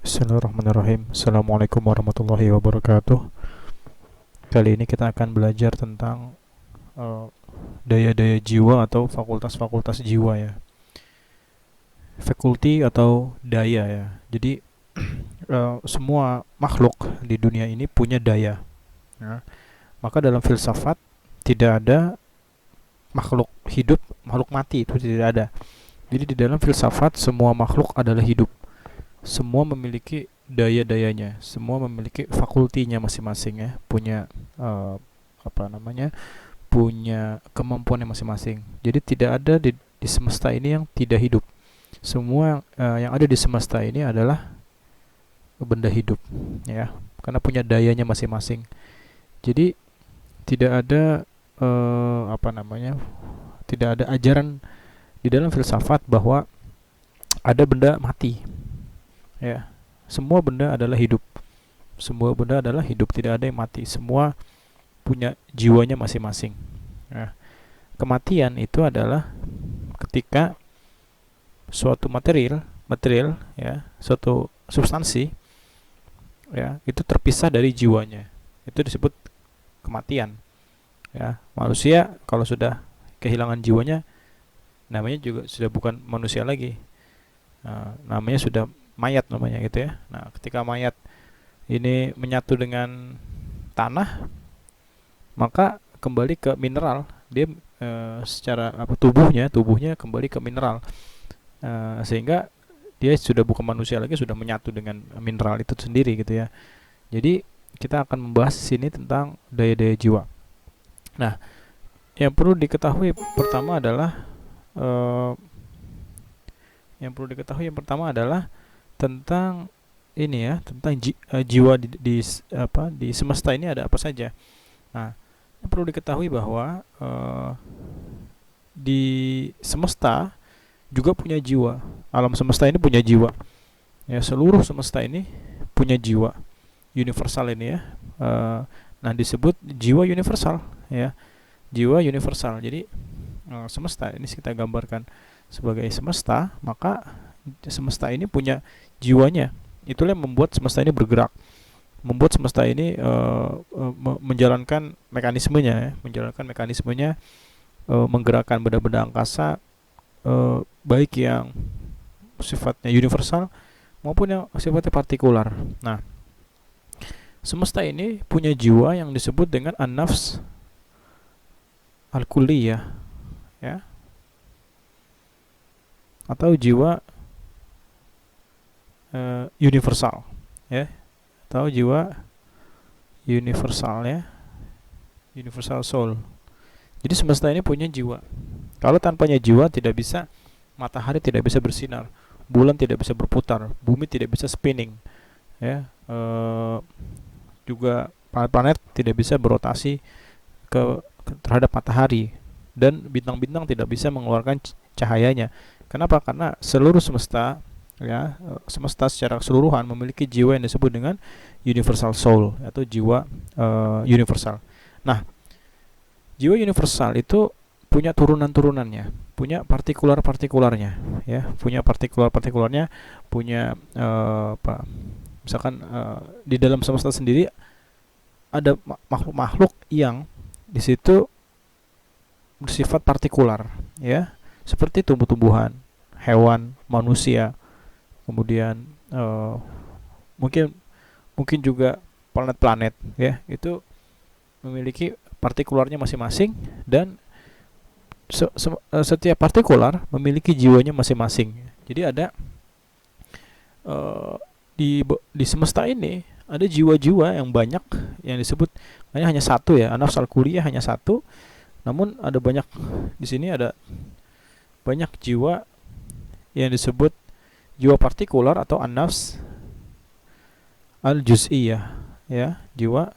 Bismillahirrahmanirrahim. Assalamualaikum warahmatullahi wabarakatuh. Kali ini kita akan belajar tentang eh, daya-daya jiwa atau fakultas-fakultas jiwa ya. Faculty atau daya ya. Jadi semua makhluk di dunia ini punya daya. Ya. Maka dalam filsafat tidak ada makhluk hidup, makhluk mati, itu tidak ada. Jadi di dalam filsafat semua makhluk adalah hidup. Semua memiliki daya-dayanya, semua memiliki fakultinya masing-masing ya, punya eh, apa namanya, punya kemampuannya masing-masing. Jadi tidak ada di semesta ini yang tidak hidup. Semua yang ada di semesta ini adalah benda hidup ya, karena punya dayanya masing-masing. Jadi tidak ada apa namanya, tidak ada ajaran di dalam filsafat bahwa ada benda mati ya. Semua benda adalah hidup, semua benda adalah hidup, tidak ada yang mati, semua punya jiwanya masing-masing ya. Kematian itu adalah ketika suatu material material ya, suatu substansi ya, itu terpisah dari jiwanya, itu disebut kematian ya. Manusia kalau sudah kehilangan jiwanya, namanya juga sudah bukan manusia lagi. Namanya sudah mayat namanya gitu ya. Nah, ketika mayat ini menyatu dengan tanah, maka kembali ke mineral. Dia secara apa, tubuhnya kembali ke mineral. Sehingga dia sudah bukan manusia lagi, sudah menyatu dengan mineral itu sendiri gitu ya. Jadi kita akan membahas di sini tentang daya-daya jiwa. Nah, yang perlu diketahui pertama adalah eh, yang pertama adalah tentang ini ya, tentang jiwa di semesta ini ada apa saja. Nah, yang perlu diketahui bahwa di semesta juga punya jiwa. Alam semesta ini punya jiwa. Ya, seluruh semesta ini punya jiwa universal ini ya. Nah, disebut jiwa universal ya. Jiwa universal. Jadi semesta ini kita gambarkan sebagai semesta, maka semesta ini punya jiwanya. Itulah yang membuat semesta ini bergerak, membuat semesta ini menjalankan mekanismenya ya, menggerakkan benda-benda angkasa, baik yang sifatnya universal maupun yang sifatnya partikular. Nah, semesta ini punya jiwa yang disebut dengan an-nafs al-kulliyah ya, atau jiwa universal ya, atau jiwa universal ya, universal soul. Jadi semesta ini punya jiwa. Kalau tanpanya jiwa, tidak bisa, matahari tidak bisa bersinar, bulan tidak bisa berputar, bumi tidak bisa spinning ya, juga planet-planet tidak bisa berotasi terhadap matahari, dan bintang-bintang tidak bisa mengeluarkan cahayanya. Kenapa? Karena seluruh semesta ya, semesta secara keseluruhan memiliki jiwa yang disebut dengan universal soul atau jiwa universal. Nah, jiwa universal itu punya turunan-turunannya, punya partikular-partikularnya ya, punya apa? Misalkan di dalam semesta sendiri ada makhluk-makhluk yang di situ bersifat partikular ya, seperti tumbuh-tumbuhan, hewan, manusia, kemudian mungkin mungkin juga planet-planet ya, itu memiliki partikularnya masing-masing, dan setiap partikular memiliki jiwanya masing-masing. Jadi ada uh, di semesta ini ada jiwa-jiwa yang banyak, yang disebut hanya satu ya, an-nafs al-kulliyah hanya satu, namun ada banyak, di sini ada banyak jiwa yang disebut jiwa partikular atau an-nafs al-juz'iyah ya, jiwa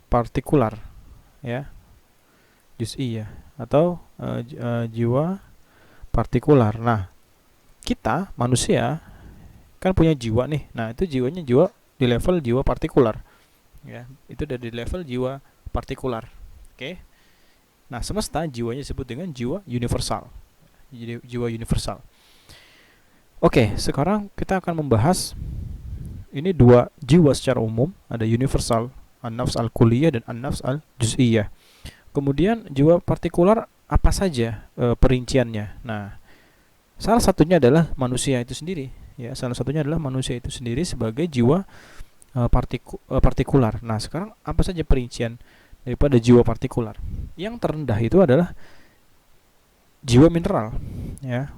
partikular ya, juz'iyah atau jiwa partikular. Nah, kita manusia kan punya jiwa nih. Nah, itu jiwanya jiwa di level jiwa partikular ya, itu dari level jiwa partikular. Oke. Nah, semesta jiwanya disebut dengan jiwa universal. Jadi jiwa universal. Oke, sekarang kita akan membahas ini dua jiwa secara umum, ada universal, an-nafs al-kulliyah dan an-nafs al-juz'iyah. Kemudian jiwa partikular apa saja perinciannya. Nah, salah satunya adalah manusia itu sendiri. Ya, salah satunya adalah manusia itu sendiri sebagai jiwa partikular. Nah, sekarang apa saja perincian daripada jiwa partikular? Yang terendah itu adalah jiwa mineral. Ya,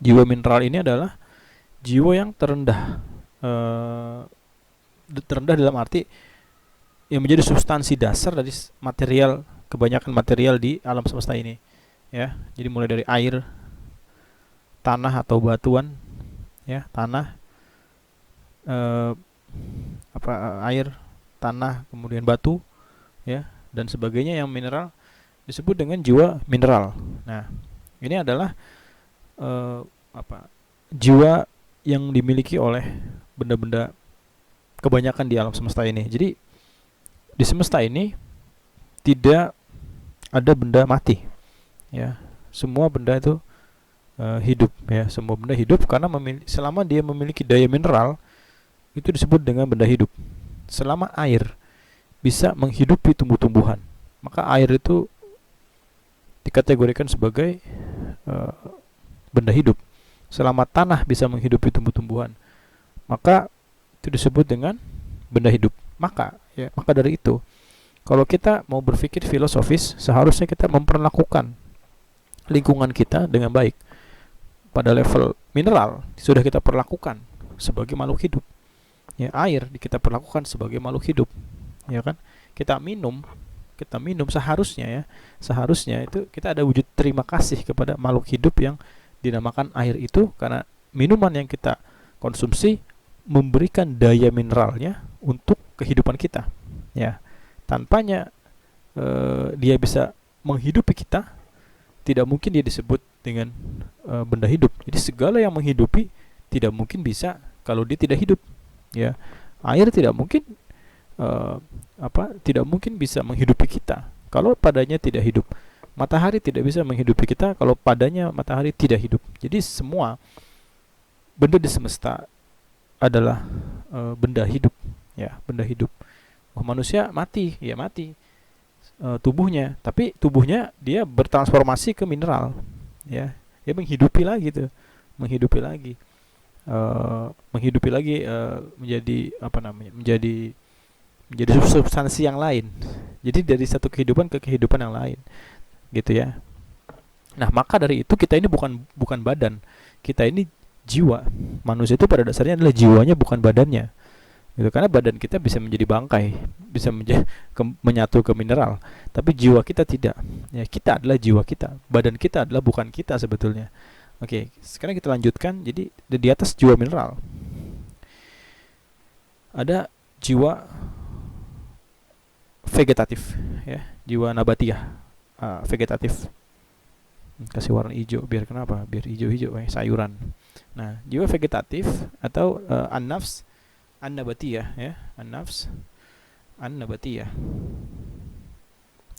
jiwa mineral ini adalah jiwa yang terendah. Terendah dalam arti yang menjadi substansi dasar dari material, kebanyakan material di alam semesta ini. Ya, jadi mulai dari air, tanah atau batuan, ya, tanah, air, tanah, kemudian batu, ya, dan sebagainya yang mineral disebut dengan jiwa mineral. Nah, ini adalah jiwa yang dimiliki oleh benda-benda kebanyakan di alam semesta ini. Jadi di semesta ini tidak ada benda mati, ya. Semua benda itu hidup, ya. Semua benda hidup karena selama dia memiliki daya mineral, itu disebut dengan benda hidup. Selama air bisa menghidupi tumbuh-tumbuhan, maka air itu dikategorikan sebagai benda hidup. Selama tanah bisa menghidupi tumbuh-tumbuhan, maka itu disebut dengan benda hidup. Maka dari itu, kalau kita mau berpikir filosofis, seharusnya kita memperlakukan lingkungan kita dengan baik. Pada level mineral sudah kita perlakukan sebagai makhluk hidup. Ya, air kita perlakukan sebagai makhluk hidup. Ya kan? Kita minum seharusnya itu kita ada wujud terima kasih kepada makhluk hidup yang dinamakan air itu, karena minuman yang kita konsumsi memberikan daya mineralnya untuk kehidupan kita. Ya, tanpanya dia bisa menghidupi kita, tidak mungkin dia disebut dengan benda hidup. Jadi segala yang menghidupi tidak mungkin bisa kalau dia tidak hidup. Ya, air tidak mungkin tidak mungkin bisa menghidupi kita kalau padanya tidak hidup. Matahari tidak bisa menghidupi kita kalau padanya matahari tidak hidup. Jadi semua benda di semesta adalah benda hidup, ya, benda hidup. Manusia mati, ya mati tubuhnya, tapi tubuhnya dia bertransformasi ke mineral, ya, dia menghidupi lagi tuh, menghidupi lagi menjadi substansi yang lain. Jadi dari satu kehidupan ke kehidupan yang lain, gitu ya. Nah, maka dari itu kita ini bukan badan, kita ini jiwa. Manusia itu pada dasarnya adalah jiwanya, bukan badannya, gitu. Karena badan kita bisa menjadi bangkai, bisa menyatu ke mineral, tapi jiwa kita tidak. Ya, kita adalah jiwa kita, badan kita adalah bukan kita sebetulnya. Oke, sekarang kita lanjutkan. Jadi di atas jiwa mineral ada jiwa vegetatif, ya, jiwa nabatiah, vegetatif. Kasih warna hijau biar kenapa? Biar hijau-hijau, sayuran. Nah, jiwa vegetatif atau an-nafs an-nabatiyah, ya, an-nafs an-nabatiyah,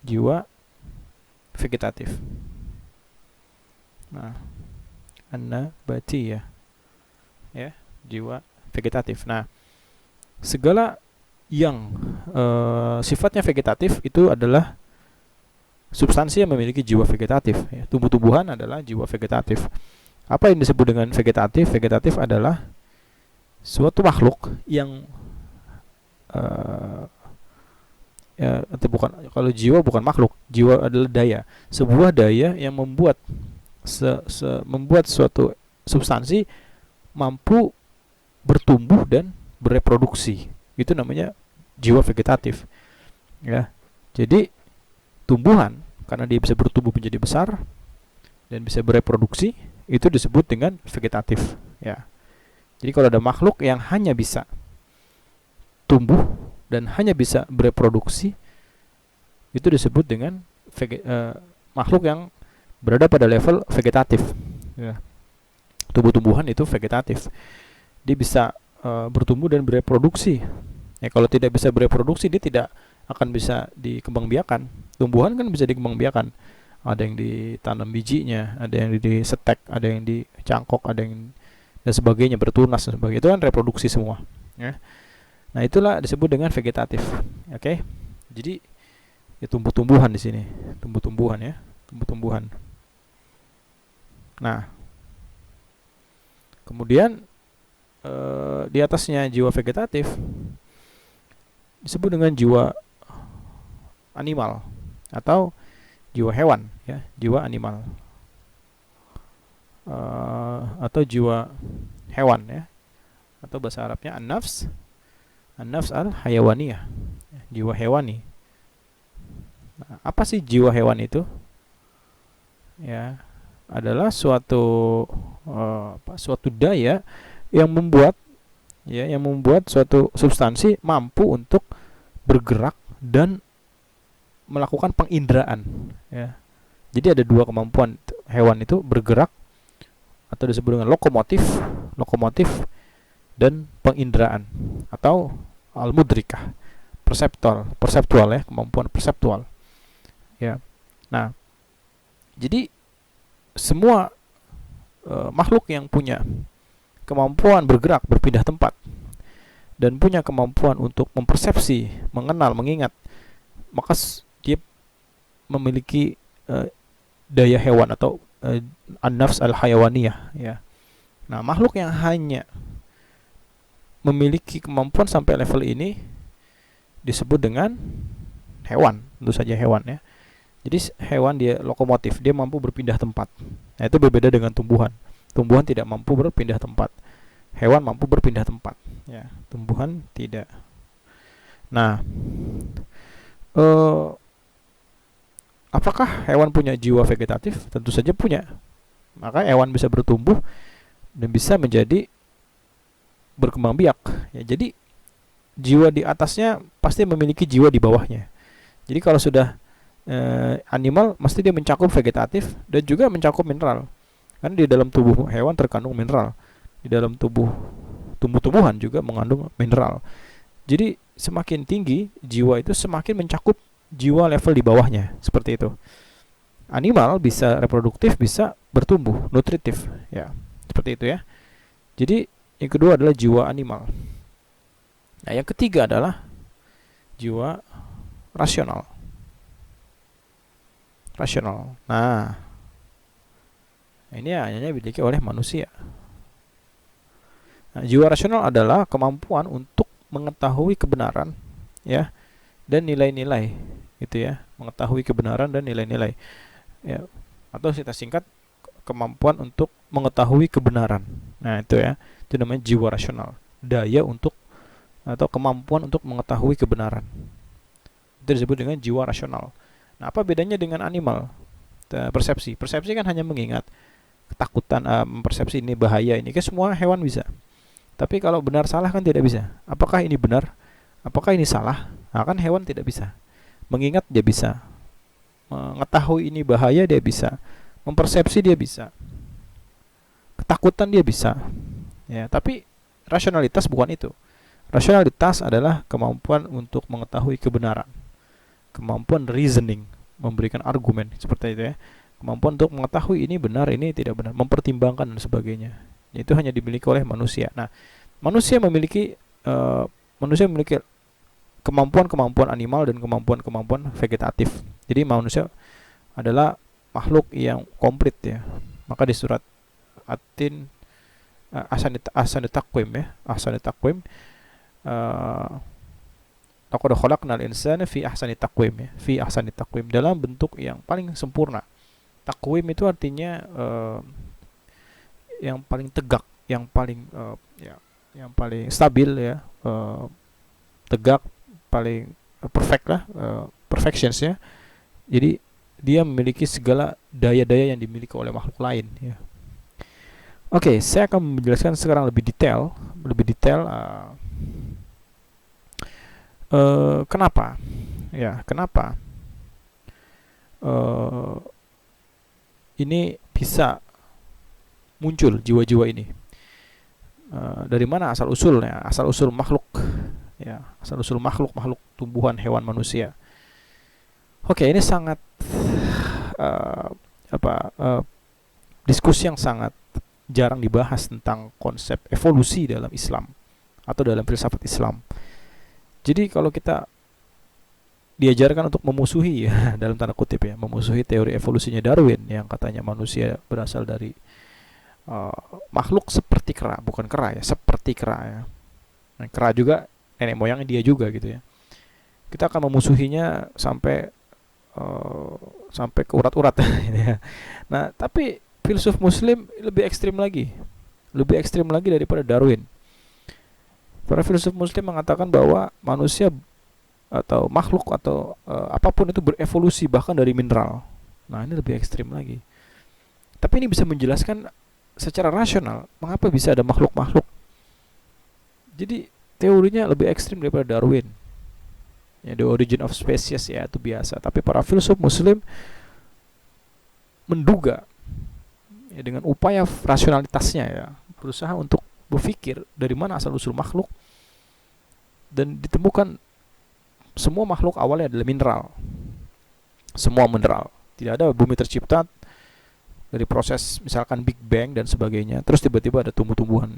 jiwa vegetatif. Nah, an-nabatiyah, ya, jiwa vegetatif. Nah, segala yang sifatnya vegetatif itu adalah substansi yang memiliki jiwa vegetatif, ya. Tumbuh-tumbuhan adalah jiwa vegetatif. Apa yang disebut dengan vegetatif? Vegetatif adalah suatu makhluk yang bukan, kalau jiwa bukan makhluk, jiwa adalah daya, sebuah daya yang membuat membuat suatu substansi mampu bertumbuh dan bereproduksi. Itu namanya jiwa vegetatif, ya. Jadi tumbuhan, karena dia bisa bertumbuh menjadi besar dan bisa bereproduksi, itu disebut dengan vegetatif, ya. Jadi kalau ada makhluk yang hanya bisa tumbuh dan hanya bisa bereproduksi, itu disebut dengan makhluk yang berada pada level vegetatif, ya. Tumbuh-tumbuhan itu vegetatif, dia bisa bertumbuh dan bereproduksi. Ya, kalau tidak bisa bereproduksi, dia tidak akan bisa dikembangbiakan. Tumbuhan kan bisa dikembangbiakan, ada yang ditanam bijinya, ada yang disetek, ada yang dicangkok, ada yang dan sebagainya, bertunas dan sebagainya. Itu kan reproduksi semua, ya. Nah, itulah disebut dengan vegetatif. Oke. Jadi ya tumbuh-tumbuhan di sini, tumbuh-tumbuhan ya, tumbuh-tumbuhan. Nah, kemudian di atasnya jiwa vegetatif disebut dengan jiwa animal atau jiwa hewan, ya, jiwa animal atau jiwa hewan, ya, atau bahasa Arabnya an-nafs, an-nafs al-hayawaniyah, jiwa hewani. Nah, apa sih jiwa hewan itu? Ya, adalah suatu daya yang membuat, ya, yang membuat suatu substansi mampu untuk bergerak dan melakukan penginderaan, ya. Jadi ada dua kemampuan hewan itu, bergerak atau disebut dengan lokomotif dan penginderaan atau al-mudrikah, perseptual ya, kemampuan perseptual, ya. Nah, jadi semua makhluk yang punya kemampuan bergerak, berpindah tempat, dan punya kemampuan untuk mempersepsi, mengenal, mengingat, maka dia memiliki daya hewan atau an-nafs al-hayawaniyah, ya. Nah, makhluk yang hanya memiliki kemampuan sampai level ini disebut dengan hewan, tentu saja hewan, ya. Jadi hewan dia lokomotif, dia mampu berpindah tempat. Nah, itu berbeda dengan tumbuhan. Tumbuhan tidak mampu berpindah tempat. Hewan mampu berpindah tempat, ya. Tumbuhan tidak. Nah, apakah hewan punya jiwa vegetatif? Tentu saja punya. Maka hewan bisa bertumbuh dan bisa menjadi berkembang biak, ya. Jadi jiwa di atasnya pasti memiliki jiwa di bawahnya. Jadi kalau sudah animal, mesti dia mencakup vegetatif dan juga mencakup mineral. Karena di dalam tubuh hewan terkandung mineral. Di dalam tubuh tumbuh-tumbuhan juga mengandung mineral. Jadi semakin tinggi jiwa itu, semakin mencakup jiwa level di bawahnya, seperti itu. Animal bisa reproduktif, bisa bertumbuh, nutritif, ya. Seperti itu, ya. Jadi yang kedua adalah jiwa animal. Nah, yang ketiga adalah jiwa rasional. Nah, ini hanya dimiliki oleh manusia. Nah, jiwa rasional adalah kemampuan untuk mengetahui kebenaran, ya, dan nilai-nilai, gitu ya, mengetahui kebenaran dan nilai-nilai, ya, atau kita singkat kemampuan untuk mengetahui kebenaran. Nah, itu ya, itu namanya jiwa rasional, daya untuk atau kemampuan untuk mengetahui kebenaran. Itu disebut dengan jiwa rasional. Nah, apa bedanya dengan animal? Persepsi kan hanya mengingat, ketakutan, mempersepsi ini bahaya, ini kan semua hewan bisa. Tapi kalau benar salah kan tidak bisa. Apakah ini benar? Apakah ini salah? Nah, kan hewan tidak bisa. Mengingat dia bisa. Mengetahui ini bahaya dia bisa. Mempersepsi dia bisa. Ketakutan dia bisa. Ya, tapi rasionalitas bukan itu. Rasionalitas adalah kemampuan untuk mengetahui kebenaran. Kemampuan reasoning, memberikan argumen, seperti itu, ya. Kemampuan untuk mengetahui ini benar, ini tidak benar, mempertimbangkan dan sebagainya. Itu hanya dimiliki oleh manusia. Nah, manusia memiliki kemampuan-kemampuan animal dan kemampuan-kemampuan vegetatif. Jadi manusia adalah makhluk yang komplit, ya. Maka di surat At-Tin, Ahsanit Taqwim, ya, Ahsanit Taqwim, laqad khalaqnal insana fi ahsani taqwim, ya, fi ahsani taqwim, dalam bentuk yang paling sempurna. Taqwim itu artinya yang paling tegak, yang paling yang paling stabil, ya, tegak, paling perfect lah, perfections, ya. Jadi dia memiliki segala daya-daya yang dimiliki oleh makhluk lain, ya. Oke, saya akan menjelaskan sekarang lebih detail, kenapa, ya, kenapa ini bisa muncul jiwa-jiwa ini, dari mana asal usulnya, asal usul makhluk, ya, asal usul makhluk tumbuhan, hewan, manusia. Oke, ini sangat uh, apa diskusi yang sangat jarang dibahas tentang konsep evolusi dalam Islam atau dalam filsafat Islam. Jadi kalau kita diajarkan untuk memusuhi ya dalam tanda kutip ya, memusuhi teori evolusinya Darwin yang katanya manusia berasal dari uh, makhluk seperti kera, bukan kera ya, seperti kera ya. Nah, kera juga nenek moyangnya dia juga gitu ya. Kita akan memusuhinya sampai uh, sampai ke urat-urat ya. Nah, tapi filsuf muslim lebih ekstrim lagi. Lebih ekstrim lagi daripada Darwin. Para filsuf muslim mengatakan bahwa manusia atau makhluk atau apapun itu berevolusi bahkan dari mineral. Nah, ini lebih ekstrim lagi. Tapi ini bisa menjelaskan secara rasional mengapa bisa ada makhluk-makhluk. Jadi teorinya lebih ekstrim daripada Darwin. Ya, the origin of species ya itu biasa. Tapi para filsuf muslim menduga ya, dengan upaya rasionalitasnya ya, berusaha untuk berpikir dari mana asal usul makhluk, dan ditemukan semua makhluk awalnya adalah mineral. Semua mineral. Tidak ada bumi tercipta dari proses misalkan Big Bang dan sebagainya, terus tiba-tiba ada tumbuh-tumbuhan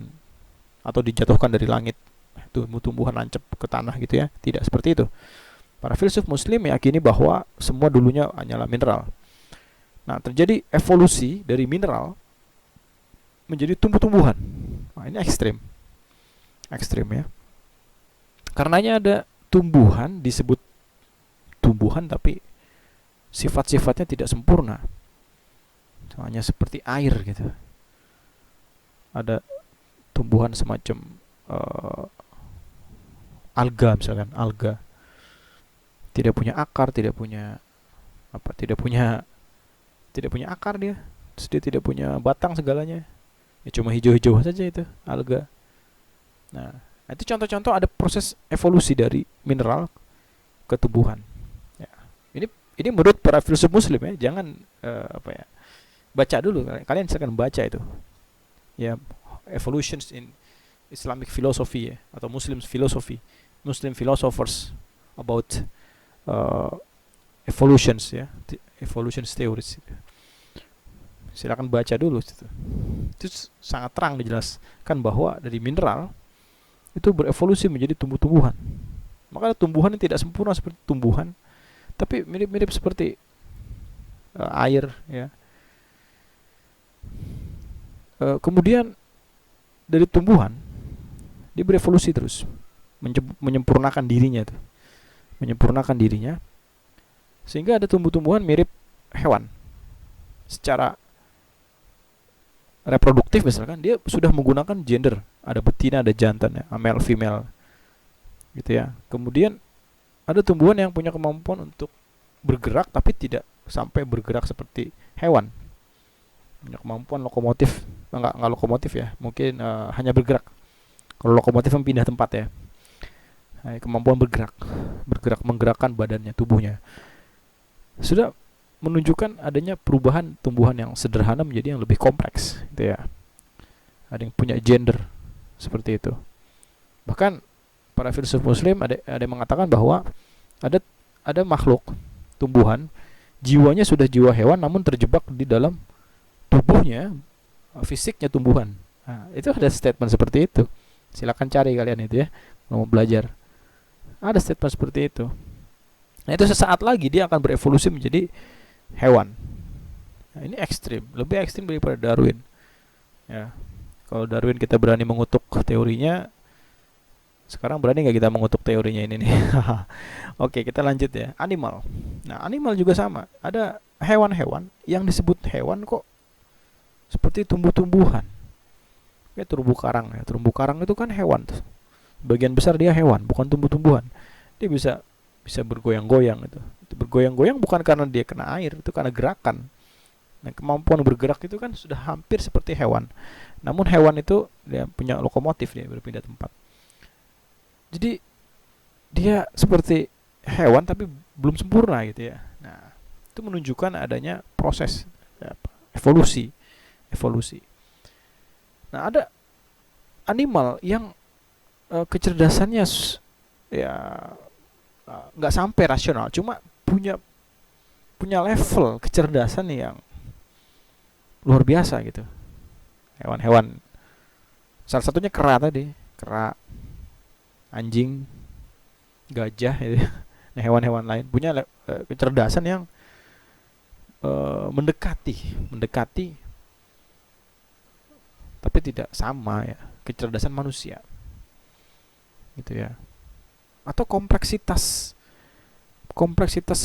atau dijatuhkan dari langit, tumbuh-tumbuhan nancep ke tanah gitu ya. Tidak seperti itu. Para filsuf muslim meyakini bahwa semua dulunya hanyalah mineral. Nah, terjadi evolusi dari mineral menjadi tumbuh-tumbuhan. Nah, ini ekstrim. Ekstrim ya. Karenanya ada tumbuhan disebut tumbuhan tapi sifat-sifatnya tidak sempurna. Hanya seperti air gitu. Ada tumbuhan semacam alga misalkan, alga. Tidak punya akar, tidak punya akar dia. Terus dia tidak punya batang segalanya. Ya cuma hijau-hijau saja itu alga. Nah, itu contoh-contoh ada proses evolusi dari mineral ke tumbuhan. Ya. Ini menurut para filsuf muslim ya, jangan baca dulu, kalian silakan baca itu. Ya, evolutions in Islamic philosophy ya, atau Muslim philosophy, Muslim philosophers about evolutions ya, evolutions theories. Silakan baca dulu itu. Itu sangat terang dijelaskan bahwa dari mineral itu berevolusi menjadi tumbuh-tumbuhan. Maka tumbuhan yang tidak sempurna seperti tumbuhan, tapi mirip-mirip seperti air ya. Kemudian dari tumbuhan dia berevolusi terus, menyempurnakan dirinya tuh, menyempurnakan dirinya sehingga ada tumbuh-tumbuhan mirip hewan secara reproduktif. Misalkan dia sudah menggunakan gender, ada betina, ada jantan ya, male female gitu ya. Kemudian ada tumbuhan yang punya kemampuan untuk bergerak tapi tidak sampai bergerak seperti hewan, punya kemampuan lokomotif, enggak lokomotif ya, mungkin hanya bergerak. Kalau lokomotif kan pindah tempat ya. Nah, kemampuan menggerakkan badannya, tubuhnya, sudah menunjukkan adanya perubahan tumbuhan yang sederhana menjadi yang lebih kompleks gitu ya. Ada yang punya gender seperti itu. Bahkan para filsuf muslim ada yang mengatakan bahwa ada makhluk tumbuhan jiwanya sudah jiwa hewan namun terjebak di dalam tubuhnya, fisiknya tumbuhan. Nah, itu ada statement seperti itu. Silakan cari kalian itu ya, kalau mau belajar. Ada statement seperti itu. Nah, itu sesaat lagi dia akan berevolusi menjadi hewan. Nah, ini ekstrim, lebih ekstrim daripada Darwin. Ya, kalau Darwin kita berani mengutuk teorinya, sekarang berani nggak kita mengutuk teorinya ini nih? Oke, kita lanjut ya. Animal. Nah, animal juga sama. Ada hewan-hewan yang disebut hewan kok seperti tumbuh-tumbuhan. Kayak terumbu karang ya. Terumbu karang itu kan hewan tuh. Bagian besar dia hewan, bukan tumbuh-tumbuhan. Dia bisa bergoyang-goyang itu. Itu bergoyang-goyang bukan karena dia kena air, itu karena gerakan. Nah, kemampuan bergerak itu kan sudah hampir seperti hewan. Namun hewan itu dia punya lokomotif, dia berpindah tempat. Jadi dia seperti hewan tapi belum sempurna gitu ya. Nah, itu menunjukkan adanya proses evolusi. Nah, ada animal yang kecerdasannya ya nggak sampai rasional, cuma punya punya level kecerdasan yang luar biasa gitu. Hewan-hewan, salah satunya kera tadi, kera, anjing, gajah gitu. Nah, hewan-hewan lain punya kecerdasan yang mendekati tapi tidak sama ya kecerdasan manusia gitu ya. Atau kompleksitas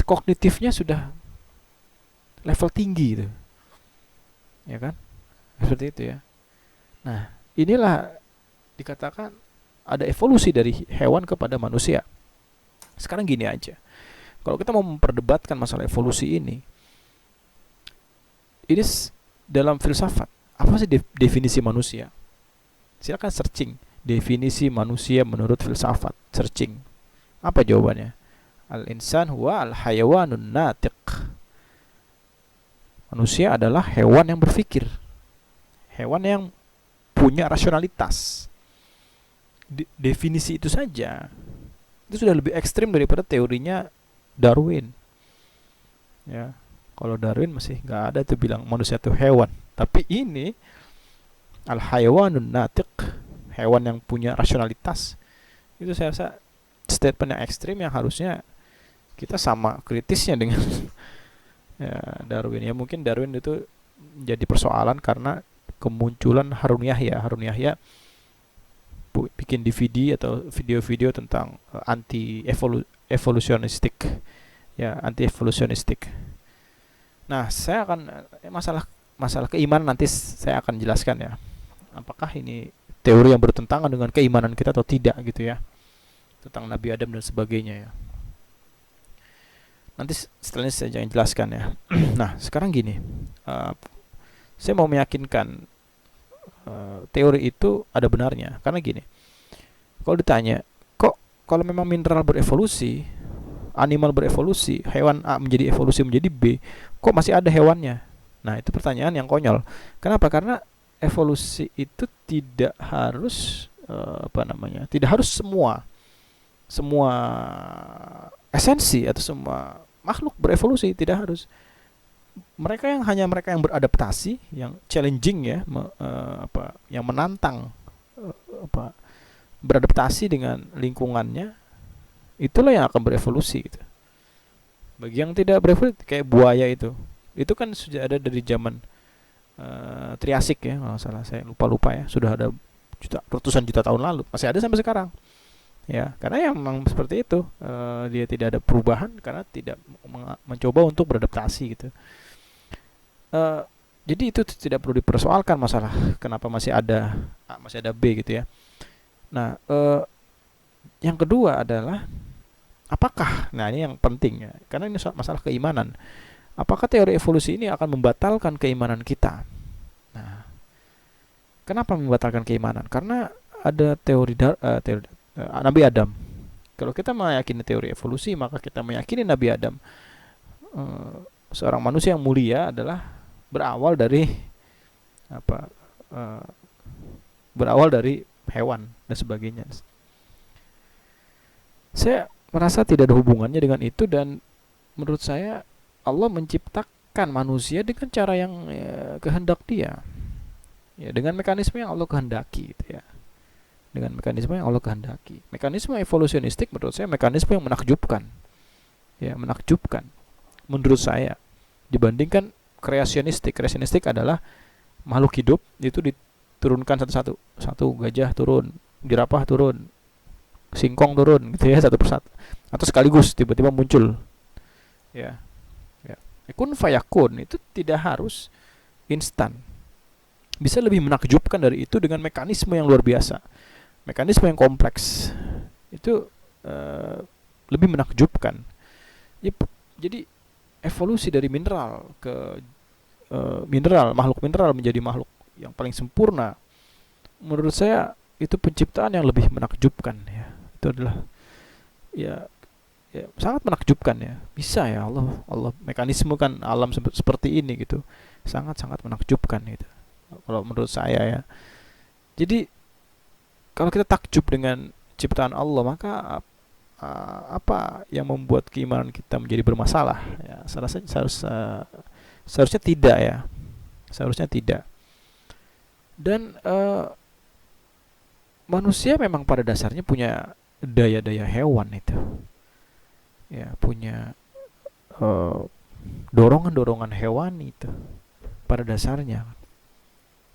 kognitifnya sudah level tinggi gitu, ya kan? Seperti itu ya. Nah, inilah dikatakan ada evolusi dari hewan kepada manusia. Sekarang gini aja, kalau kita mau memperdebatkan masalah evolusi ini dalam filsafat, apa sih definisi manusia? Silakan searching definisi manusia menurut filsafat, searching. Apa jawabannya? Al-insan huwa al-hayawanun natiq. Manusia adalah hewan yang berpikir, hewan yang punya rasionalitas. Definisi itu saja itu sudah lebih ekstrim daripada teorinya Darwin. Ya, kalau Darwin masih nggak ada tuh bilang manusia itu hewan. Tapi ini al-hayawanun natiq, hewan yang punya rasionalitas. Itu saya rasa statement yang ekstrim yang harusnya kita sama kritisnya dengan ya, Darwin. Ya mungkin Darwin itu jadi persoalan karena kemunculan Harun Yahya. Harun Yahya bikin DVD atau video-video tentang anti evolusionistik, ya anti evolusionistik. Nah, saya akan masalah keimanan nanti saya akan jelaskan ya. Apakah ini teori yang bertentangan dengan keimanan kita atau tidak gitu ya, tentang Nabi Adam dan sebagainya ya. Nanti setelahnya saya jangan jelaskan ya. Nah, sekarang gini, saya mau meyakinkan teori itu ada benarnya. Karena gini, kalau ditanya, kok kalau memang mineral berevolusi, animal berevolusi, hewan A menjadi evolusi menjadi B, kok masih ada hewannya? Nah, itu pertanyaan yang konyol. Kenapa? Karena evolusi itu tidak harus tidak harus semua esensi atau semua makhluk berevolusi, tidak harus. Mereka yang beradaptasi, yang challenging ya, yang menantang, beradaptasi dengan lingkungannya, itulah yang akan berevolusi gitu. Bagi yang tidak berevolusi kayak buaya itu kan sudah ada dari zaman Triasik ya, kalau salah, saya lupa ya, sudah ada ratusan juta tahun lalu, masih ada sampai sekarang. Ya, karena yang memang seperti itu, dia tidak ada perubahan karena tidak mencoba untuk beradaptasi gitu. Jadi itu tidak perlu dipersoalkan masalah kenapa masih ada A, masih ada B gitu ya. Nah, yang kedua adalah apakah, nah ini yang penting ya, karena ini masalah keimanan. Apakah teori evolusi ini akan membatalkan keimanan kita? Nah, kenapa membatalkan keimanan? Karena ada teori Nabi Adam. Kalau kita meyakini teori evolusi, maka kita meyakini Nabi Adam, seorang manusia yang mulia, adalah berawal dari hewan dan sebagainya. Saya merasa tidak ada hubungannya dengan itu, dan menurut saya Allah menciptakan manusia dengan cara yang kehendak dia, ya, dengan mekanisme yang Allah kehendaki gitu ya. Dengan mekanisme yang Allah kehendaki. Mekanisme evolusionistik menurut saya mekanisme yang menakjubkan. Ya, menakjubkan menurut saya dibandingkan kreasionistik. Kreasionistik adalah makhluk hidup itu diturunkan satu-satu. Satu gajah turun, jerapah turun, singkong turun gitu ya, satu persatu. Atau sekaligus tiba-tiba muncul. Ya. Ya. Kun fayakun itu tidak harus instan. Bisa lebih menakjubkan dari itu dengan mekanisme yang luar biasa. Mekanisme yang kompleks itu lebih menakjubkan. Jadi evolusi dari mineral ke makhluk mineral menjadi makhluk yang paling sempurna, menurut saya itu penciptaan yang lebih menakjubkan ya. Itu adalah ya sangat menakjubkan ya. Bisa ya Allah mekanisme kan alam seperti ini gitu. Sangat-sangat menakjubkan gitu. Kalau menurut saya ya. Jadi kalau kita takjub dengan ciptaan Allah, maka apa yang membuat keimanan kita menjadi bermasalah? Ya, seharusnya tidak ya, seharusnya tidak. Dan manusia memang pada dasarnya punya daya-daya hewan itu, ya punya eh, dorongan-dorongan hewani itu pada dasarnya.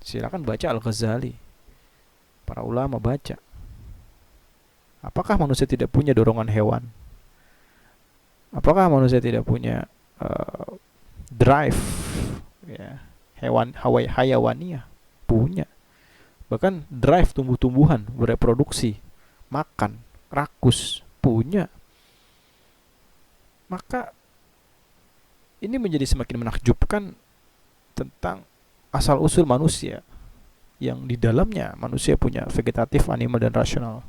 Silakan baca Al-Ghazali, para ulama baca. Apakah manusia tidak punya dorongan hewan? Apakah manusia tidak punya uh, drive, ya, hayawaniyah? Punya. Bahkan drive tumbuh-tumbuhan, bereproduksi, makan, rakus, punya. Maka ini menjadi semakin menakjubkan tentang asal-usul manusia, yang di dalamnya manusia punya vegetatif, animal, dan rasional.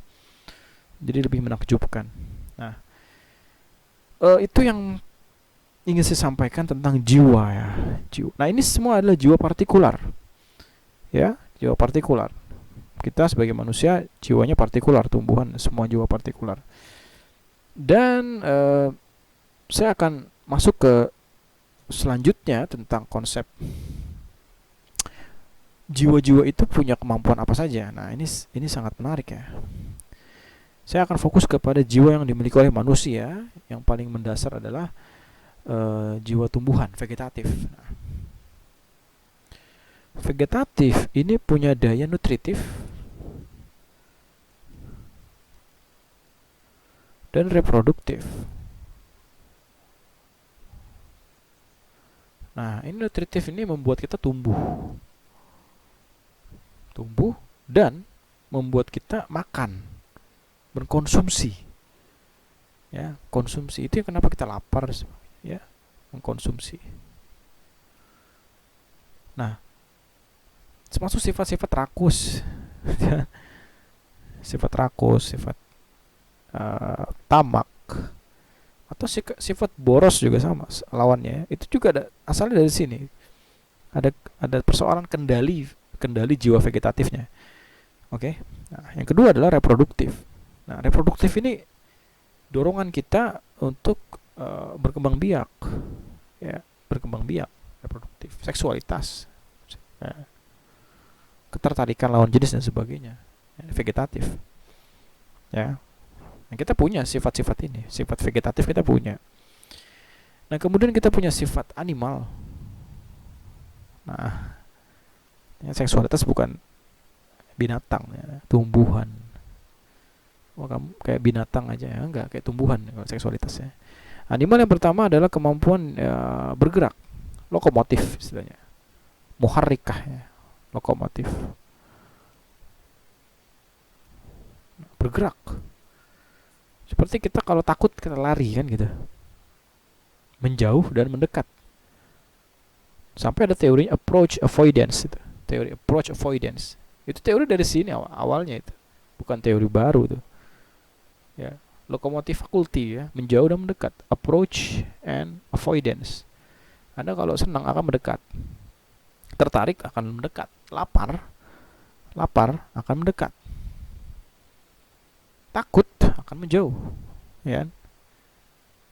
Jadi lebih menakjubkan. Nah, itu yang ingin saya sampaikan tentang jiwa ya. Jiwa. Nah, ini semua adalah jiwa partikular. Ya, jiwa partikular. Kita sebagai manusia jiwanya partikular, tumbuhan semua jiwa partikular. Dan saya akan masuk ke selanjutnya tentang konsep jiwa-jiwa itu punya kemampuan apa saja. Nah, ini sangat menarik ya. Saya akan fokus kepada jiwa yang dimiliki oleh manusia. Yang paling mendasar adalah jiwa tumbuhan, vegetatif. Nah, vegetatif ini punya daya nutritif dan reproduktif. Nah, ini nutritif ini membuat kita tumbuh dan membuat kita makan, berkonsumsi. Ya, konsumsi itu kenapa kita lapar, ya, mengkonsumsi. Nah, termasuk sifat-sifat rakus, sifat rakus, sifat tamak, atau sifat boros juga sama lawannya. Itu juga ada asalnya dari sini. Ada persoalan kendali jiwa vegetatifnya. Oke. Nah, yang kedua adalah reproduktif. Nah, reproduktif ini dorongan kita untuk berkembang biak, ya, berkembang biak, reproduktif, seksualitas, ya, ketertarikan lawan jenis dan sebagainya, ya, vegetatif. Ya, nah, kita punya sifat-sifat ini, sifat vegetatif kita punya. Nah, kemudian kita punya sifat animal. Nah, ya, seksualitas bukan binatang, ya, tumbuhan. Wah, kamu kayak binatang aja ya, enggak, kayak tumbuhan kalau seksualitasnya. Animal yang pertama adalah kemampuan bergerak, lokomotif istilahnya, muharrikah ya, lokomotif, bergerak. Seperti kita kalau takut kita lari kan gitu, menjauh dan mendekat. Sampai ada teori approach avoidance itu, teori approach avoidance. Itu teori dari sini awalnya itu, bukan teori baru tuh. Ya, lokomotif fakulti ya, menjauh dan mendekat, approach and avoidance. Anda kalau senang akan mendekat, tertarik akan mendekat, lapar akan mendekat, takut akan menjauh, ya.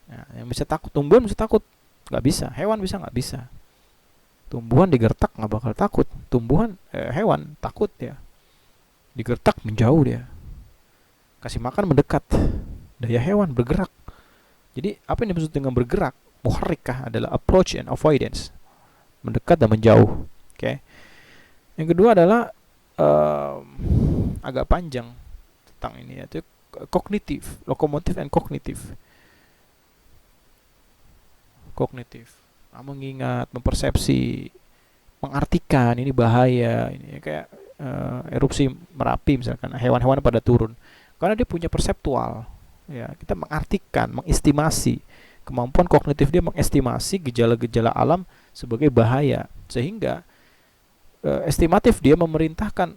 Nah, yang bisa takut, tumbuhan bisa takut, nggak bisa. Hewan bisa nggak bisa. Tumbuhan digertak nggak bakal takut. Tumbuhan hewan takut ya, digertak menjauh dia. Kasih makan mendekat. Daya hewan bergerak. Jadi apa yang dimaksud dengan bergerak? Muharrikah adalah approach and avoidance, mendekat dan menjauh. Oke. Yang kedua adalah agak panjang tentang ini, yaitu kognitif, lokomotif and kognitif. Kognitif, mengingat, mempersepsi, mengartikan ini bahaya, ini kayak erupsi Merapi misalkan, hewan-hewan pada turun. Karena dia punya perseptual, ya, kita mengartikan, mengestimasi, kemampuan kognitif dia mengestimasi gejala-gejala alam sebagai bahaya, sehingga estimatif dia memerintahkan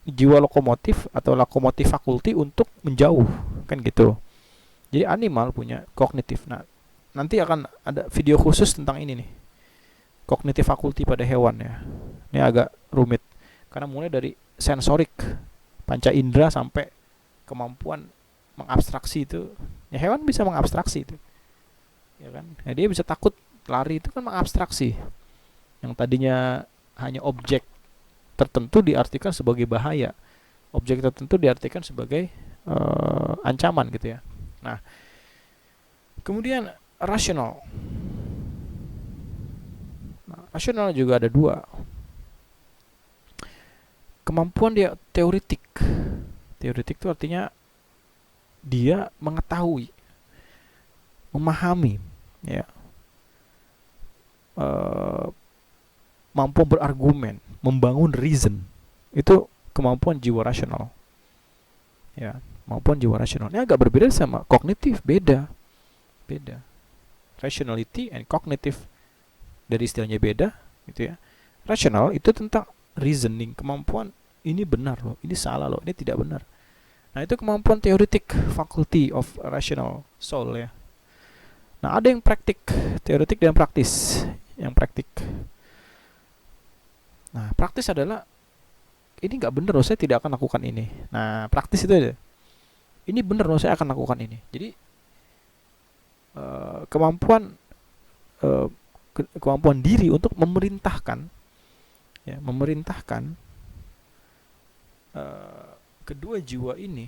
jiwa lokomotif atau lokomotif fakulti untuk menjauh, kan gitu. Jadi animal punya kognitif. Nah, nanti akan ada video khusus tentang ini nih, kognitif fakulti pada hewan ya. Ini agak rumit karena mulai dari sensorik, panca indera, sampai kemampuan mengabstraksi itu Ya hewan bisa mengabstraksi itu, ya kan? Ya, dia bisa takut lari itu kan mengabstraksi. Yang tadinya hanya objek tertentu diartikan sebagai bahaya, objek tertentu diartikan sebagai ancaman gitu ya. Nah, kemudian rasional. Nah, rasional juga ada dua. Kemampuan dia teoretik. Teoretik itu artinya dia mengetahui, memahami, ya, mampu berargumen, membangun reason. Itu kemampuan jiwa rasional. Ya, kemampuan jiwa rasional. Ini agak berbeda sama kognitif, beda. Rationality and cognitive, dari istilahnya beda, gitu ya. Rasional itu tentang reasoning, kemampuan ini benar loh, ini salah loh, ini tidak benar. Nah, itu kemampuan teoretik, faculty of rational soul ya. Nah, ada yang praktik, teoretik dan praktis. Yang praktik. Nah, praktis adalah ini nggak benar loh, saya tidak akan lakukan ini. Nah, praktis itu aja. Ini benar loh, saya akan lakukan ini. Jadi kemampuan kemampuan diri untuk memerintahkan, ya, memerintahkan kedua jiwa ini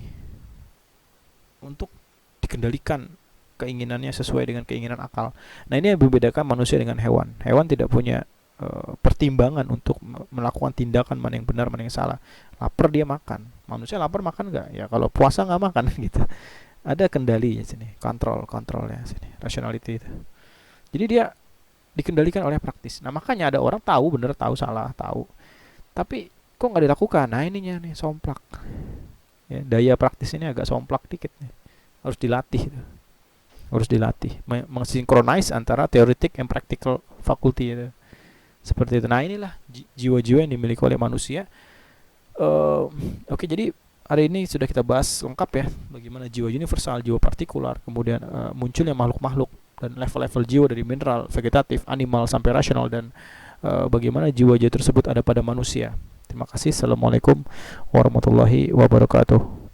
untuk dikendalikan keinginannya sesuai dengan keinginan akal. Nah, ini yang membedakan manusia dengan hewan. Hewan tidak punya pertimbangan untuk melakukan tindakan mana yang benar, mana yang salah. Lapar dia makan. Manusia lapar makan nggak? Ya kalau puasa nggak makan gitu. Ada kendali di sini, kontrolnya sini, rationality itu. Jadi dia dikendalikan oleh praktis. Nah, makanya ada orang tahu benar, tahu salah, tahu. Tapi kok nggak dilakukan? Nah, ininya nih somplak. Ya, daya praktis ini agak somplak dikit nih. Harus dilatih. Harus dilatih. Mengsinkronize antara theoretic and practical faculty itu. Seperti itu. Nah, inilah jiwa-jiwa yang dimiliki oleh manusia. Oke, jadi hari ini sudah kita bahas lengkap ya, bagaimana jiwa universal, jiwa partikular, kemudian munculnya makhluk-makhluk dan level-level jiwa dari mineral, vegetatif, animal sampai rasional, dan bagaimana jiwa-jiwa tersebut ada pada manusia. Terima kasih. Assalamualaikum warahmatullahi wabarakatuh.